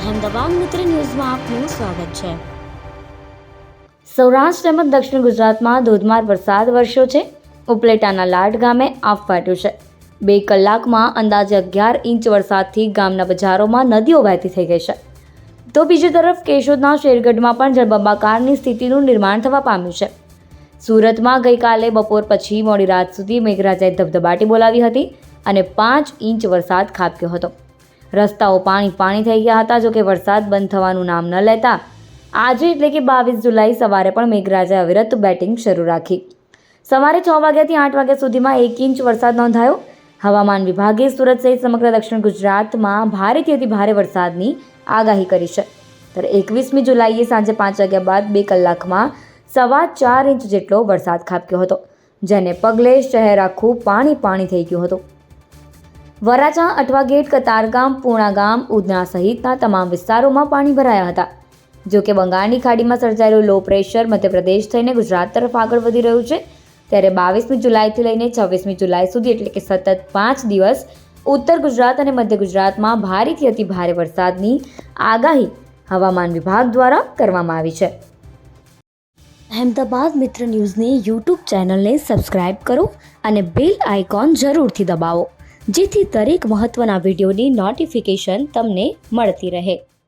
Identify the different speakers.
Speaker 1: અહેમદાબાદ મિત્ર ન્યૂઝમાં આપનું સ્વાગત છે। સૌરાષ્ટ્ર તેમજ દક્ષિણ ગુજરાતમાં ધોધમાર વરસાદ વરસ્યો છે। ઉપલેટાના લાડ ગામે આફ ફાટ્યું છે। 2 કલાકમાં અંદાજે 11 ઇંચ વરસાદથી ગામના બજારોમાં નદીઓ વહેતી થઈ ગઈ છે। તો બીજી તરફ કેશોદના શેરગઢમાં પણ જળબંબાકારની સ્થિતિનું નિર્માણ થવા પામ્યું છે। સુરતમાં ગઈકાલે બપોર પછી મોડી રાત સુધી મેઘરાજાએ ધબધબાટી બોલાવી હતી અને 5 ઇંચ વરસાદ ખાબક્યો હતો। રસ્તાઓ પાણી થઈ ગયા હતા। જો કે વરસાદ બંધ થવાનું નામ ન લેતા આજે એટલે કે 22 જુલાઈ સવારે પણ મેઘરાજાએ અવિરત બેટિંગ શરૂ રાખી। સવારે 6 વાગ્યાથી 8 વાગ્યા સુધીમાં 1 ઇંચ વરસાદ નોંધાયો। હવામાન વિભાગે સુરત સહિત સમગ્ર દક્ષિણ ગુજરાતમાં ભારેથી અતિ ભારે વરસાદની આગાહી કરી છે। ત્યારે 21મી જુલાઈએ સાંજે 5 વાગ્યા બાદ 2 કલાકમાં 4.25 ઇંચ જેટલો વરસાદ ખાબક્યો હતો, જેને પગલે શહેર આખું પાણી થઈ ગયું હતું। વરાછા, અઠવા ગેટ, કતારગામ, પૂર્ણા ગામ, ઉધના સહિતના તમામ વિસ્તારોમાં પાણી ભરાયા હતા। જો કે બંગાળની ખાડીમાં સર્જાયેલું લો પ્રેશર મધ્યપ્રદેશ થઈને ગુજરાત તરફ આગળ વધી રહ્યું છે। ત્યારે 22મી જુલાઈથી લઈને 26મી જુલાઈ સુધી એટલે કે સતત 5 દિવસ ઉત્તર ગુજરાત અને મધ્ય ગુજરાતમાં ભારેથી અતિ ભારે વરસાદની આગાહી હવામાન વિભાગ દ્વારા કરવામાં આવી છે। અહેમદાબાદ મિત્ર ન્યૂઝની યુટ્યુબ ચેનલને સબસ્ક્રાઇબ કરો અને બેલ આઇકોન જરૂરથી દબાવો, જેથી દરેક મહત્વના વિડીયોની નોટિફિકેશન તમને મળતી રહે।